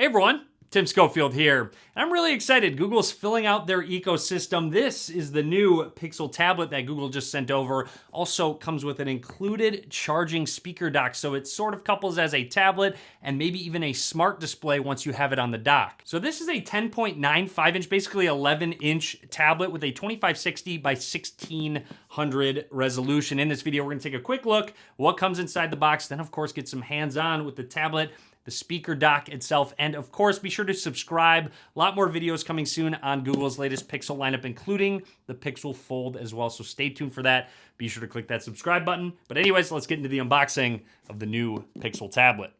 Hey everyone, Tim Schofield here. And I'm really excited. Google's filling out their ecosystem. This is the new Pixel tablet that Google just sent over. Also comes with an included charging speaker dock, so it sort of couples as a tablet and maybe even a smart display once you have it on the dock. So this is a 10.95 inch, basically 11 inch tablet with a 2560 by 1600 resolution. In this video, we're gonna take a quick look what comes inside the box, then of course get some hands-on with the tablet, the speaker dock itself, and of course, be sure to subscribe. A lot more videos coming soon on Google's latest Pixel lineup, including the Pixel Fold as well, so stay tuned for that. Be sure to click that subscribe button. But anyways, let's get into the unboxing of the new Pixel tablet.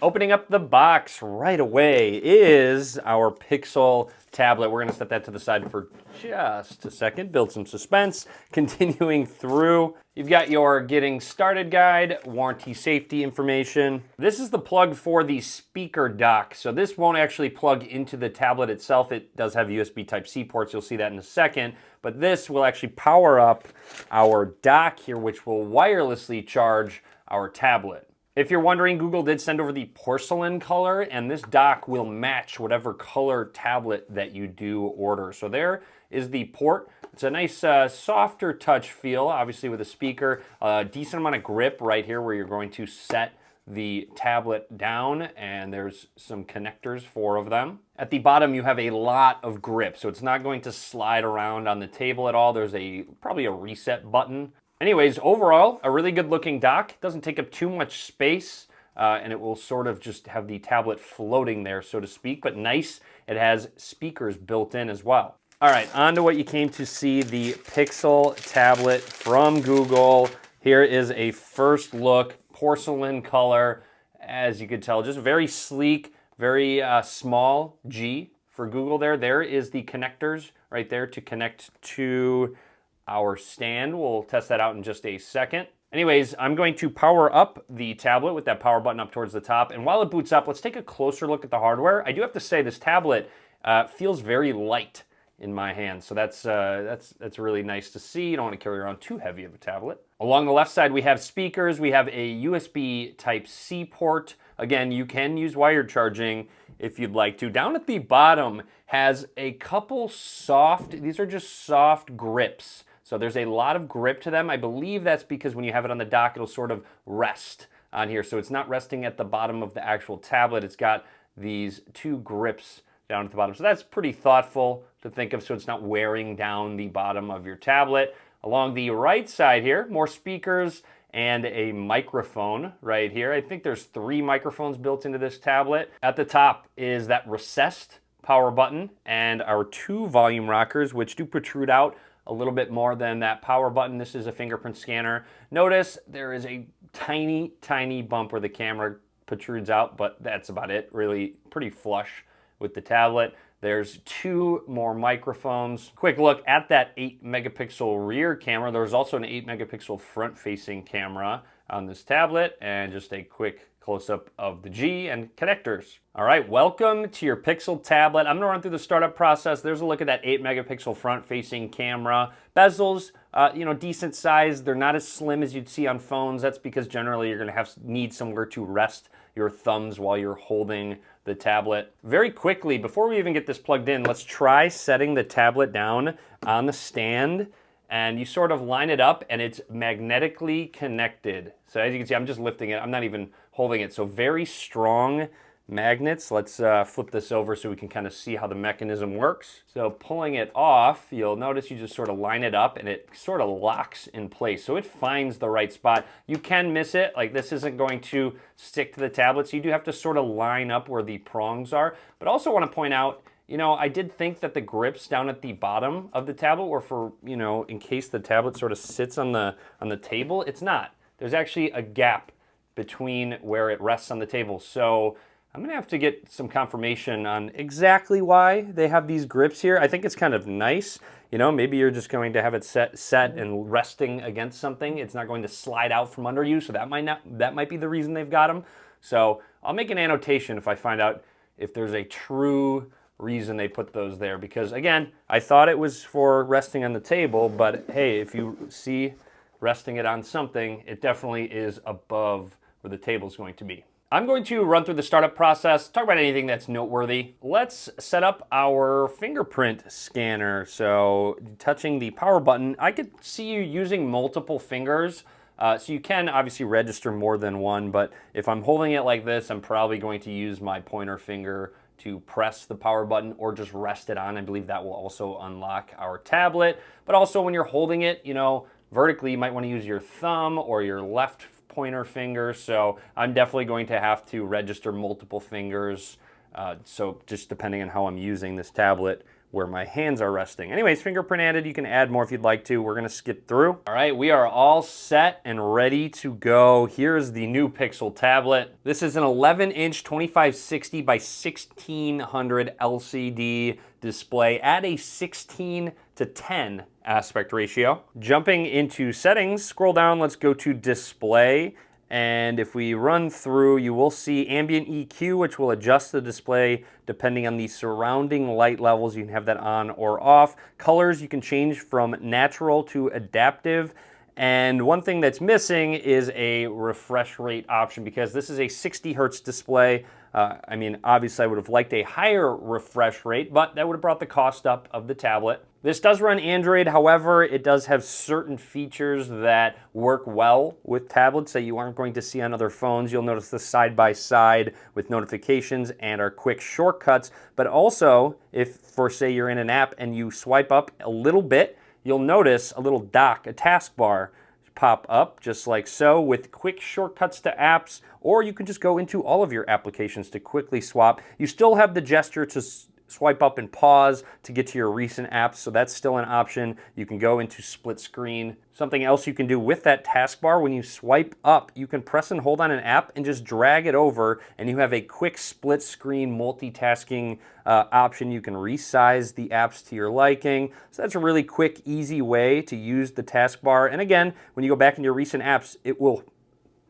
Opening up the box right away is our Pixel tablet. We're gonna set that to the side for just a second, build some suspense. Continuing through, you've got your getting started guide, warranty safety information. This is the plug for the speaker dock. So this won't actually plug into the tablet itself. It does have USB Type-C ports, you'll see that in a second, but this will actually power up our dock here, which will wirelessly charge our tablet. If you're wondering, Google did send over the porcelain color, and this dock will match whatever color tablet that you do order. So there is the port. It's a nice softer touch feel, obviously with a speaker, a decent amount of grip right here where you're going to set the tablet down, and there's some connectors, 4 of them. At the bottom, you have a lot of grip, so it's not going to slide around on the table at all. There's probably a reset button. Anyways, overall, a really good looking dock. Doesn't take up too much space, and it will sort of just have the tablet floating there, so to speak, but nice. It has speakers built in as well. All right, on to what you came to see, the Pixel tablet from Google. Here is a first look, porcelain color. As you could tell, just very sleek, very small G for Google there. There is the connectors right there to connect to our stand. We'll test that out in just a second. Anyways, I'm going to power up the tablet with that power button up towards the top. And while it boots up, let's take a closer look at the hardware. I do have to say this tablet feels very light in my hand. So that's really nice to see. You don't want to carry around too heavy of a tablet. Along the left side, we have speakers. We have a USB Type-C port. Again, you can use wired charging if you'd like to. Down at the bottom has a couple these are just soft grips. So there's a lot of grip to them. I believe that's because when you have it on the dock, it'll sort of rest on here. So it's not resting at the bottom of the actual tablet. It's got these 2 grips down at the bottom. So that's pretty thoughtful to think of, so it's not wearing down the bottom of your tablet. Along the right side here, more speakers and a microphone right here. I think there's 3 microphones built into this tablet. At the top is that recessed power button and our 2 volume rockers, which do protrude out a little bit more than that power button. This is a fingerprint scanner. Notice there is a tiny, tiny bump where the camera protrudes out, but that's about it. Really pretty flush with the tablet. There's 2 more microphones. Quick look at that 8 megapixel rear camera. There's also an 8 megapixel front facing camera on this tablet, and just a quick close-up of the G and connectors. All right, welcome to your Pixel tablet. I'm gonna run through the startup process. There's a look at that 8 megapixel front-facing camera. Bezels, decent size. They're not as slim as you'd see on phones. That's because generally you're gonna need somewhere to rest your thumbs while you're holding the tablet. Very quickly, before we even get this plugged in, let's try setting the tablet down on the stand, and you sort of line it up and it's magnetically connected. So as you can see, I'm just lifting it. I'm not even holding it. So very strong magnets. Let's flip this over so we can kind of see how the mechanism works. So pulling it off, you'll notice you just sort of line it up and it sort of locks in place. So it finds the right spot. You can miss it, like this isn't going to stick to the tablet. So you do have to sort of line up where the prongs are. But I also want to point out, I did think that the grips down at the bottom of the tablet were for, in case the tablet sort of sits on the table. It's not. There's actually a gap between where it rests on the table. So I'm gonna have to get some confirmation on exactly why they have these grips here. I think it's kind of nice. Maybe you're just going to have it set and resting against something. It's not going to slide out from under you. So that might be the reason they've got them. So I'll make an annotation if I find out if there's a true reason they put those there, because again, I thought it was for resting on the table, but hey, if you see resting it on something, it definitely is above where the table is going to be. I'm going to run through the startup process, talk about anything that's noteworthy. Let's set up our fingerprint scanner. So touching the power button, I could see you using multiple fingers. So you can obviously register more than one, but if I'm holding it like this, I'm probably going to use my pointer finger to press the power button or just rest it on. I believe that will also unlock our tablet. But also when you're holding it, you know, vertically, you might want to use your thumb or your left pointer finger. So I'm definitely going to have to register multiple fingers. So just depending on how I'm using this tablet, where my hands are resting. Anyways, fingerprint added. You can add more if you'd like to. We're gonna skip through. All right, we are all set and ready to go. Here's the new Pixel tablet. This is an 11-inch 2560 by 1600 LCD display at a 16:10 aspect ratio. Jumping into settings, scroll down, let's go to display. And if we run through, you will see ambient EQ, which will adjust the display depending on the surrounding light levels. You can have that on or off. Colors, you can change from natural to adaptive. And one thing that's missing is a refresh rate option because this is a 60 hertz display. I mean, obviously I would have liked a higher refresh rate, but that would have brought the cost up of the tablet. This does run Android, however, it does have certain features that work well with tablets that you aren't going to see on other phones. You'll notice the side-by-side with notifications and our quick shortcuts, but also if, for say, you're in an app and you swipe up a little bit, you'll notice a little dock, a taskbar pop up just like so with quick shortcuts to apps, or you can just go into all of your applications to quickly swap. You still have the gesture to swipe up and pause to get to your recent apps, so that's still an option. You can go into split screen. Something else you can do with that taskbar, when you swipe up, you can press and hold on an app and just drag it over, and you have a quick split screen multitasking option. You can resize the apps to your liking. So that's a really quick, easy way to use the taskbar. And again, when you go back into your recent apps, it will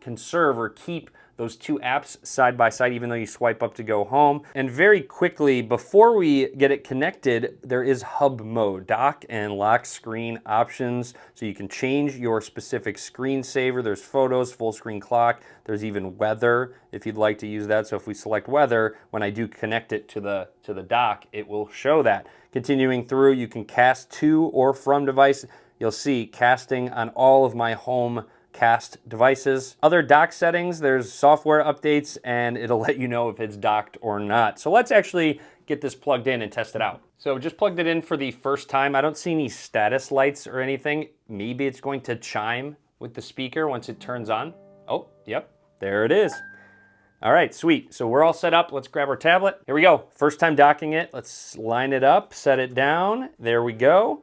conserve or keep those two apps side by side, even though you swipe up to go home. And very quickly, before we get it connected, there is hub mode, dock and lock screen options. So you can change your specific screensaver. There's photos, full screen clock. There's even weather if you'd like to use that. So if we select weather, when I do connect it to the dock, it will show that. Continuing through, you can cast to or from device. You'll see casting on all of my home cast devices. Other dock settings, there's software updates, and it'll let you know if it's docked or not. So let's actually get this plugged in and test it out. So just plugged it in for the first time. I don't see any status lights or anything. Maybe it's going to chime with the speaker once it turns on. Oh, yep, there it is. All right, sweet. So we're all set up. Let's grab our tablet. Here we go. First time docking it. Let's line it up, set it down. There we go.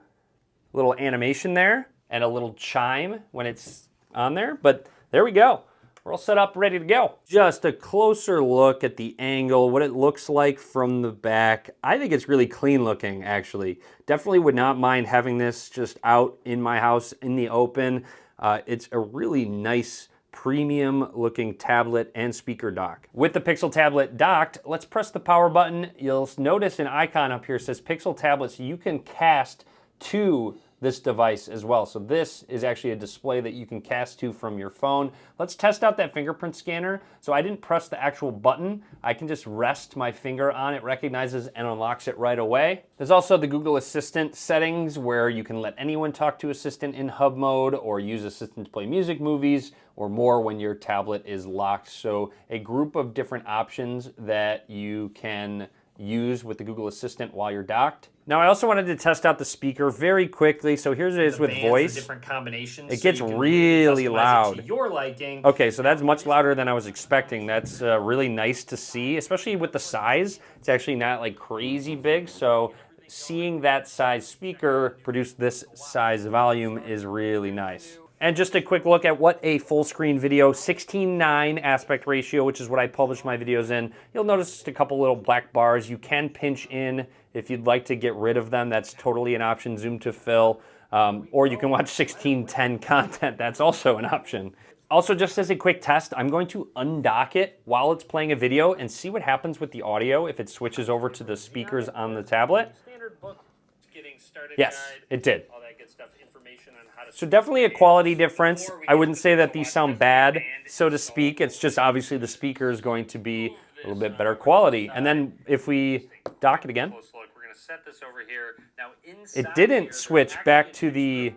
A little animation there and a little chime when it's on there, but there we go. We're all set up, ready to go. Just a closer look at the angle, what it looks like from the back. I think it's really clean looking, actually. Definitely would not mind having this just out in my house in the open. It's a really nice premium looking tablet and speaker dock. With the Pixel tablet docked, let's press the power button. You'll notice an icon up here says Pixel tablet, so you can cast to this device as well. So this is actually a display that you can cast to from your phone. Let's test out that fingerprint scanner. So I didn't press the actual button. I can just rest my finger on it, recognizes and unlocks it right away. There's also the Google Assistant settings where you can let anyone talk to Assistant in hub mode or use Assistant to play music, movies, or more when your tablet is locked. So a group of different options that you can use with the Google Assistant while you're docked. Now I also wanted to test out the speaker very quickly. So here's it is with voice. Different combinations. It gets really loud. To your liking. Okay, so that's much louder than I was expecting. That's really nice to see, especially with the size. It's actually not like crazy big. So seeing that size speaker produce this size volume is really nice. And just a quick look at what a full screen video, 16:9 aspect ratio, which is what I publish my videos in. You'll notice just a couple little black bars. You can pinch in if you'd like to get rid of them. That's totally an option, zoom to fill. Or you can watch 16:10 content. That's also an option. Also, just as a quick test, I'm going to undock it while it's playing a video and see what happens with the audio if it switches over to the speakers on the tablet. Standard book getting Yes, it did. All that good stuff, information on how to So definitely a quality difference. I wouldn't say that these sound bad, so to speak. It's just obviously the speaker is going to be a little bit better quality. And then if we dock it again, we're going to set this over here. Now it didn't switch back to the,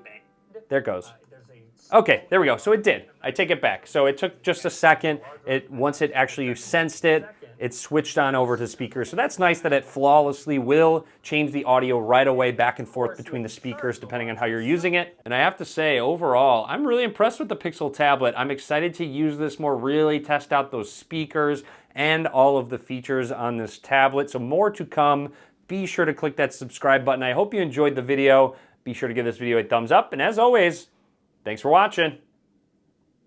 there it goes. Okay, there we go. So it did. I take it back. So it took just a second. Once it actually sensed it, it switched on over to speakers. So that's nice that it flawlessly will change the audio right away back and forth between the speakers depending on how you're using it. And I have to say, overall, I'm really impressed with the Pixel tablet. I'm excited to use this more, really test out those speakers and all of the features on this tablet. So more to come. Be sure to click that subscribe button. I hope you enjoyed the video. Be sure to give this video a thumbs up. And as always, thanks for watching.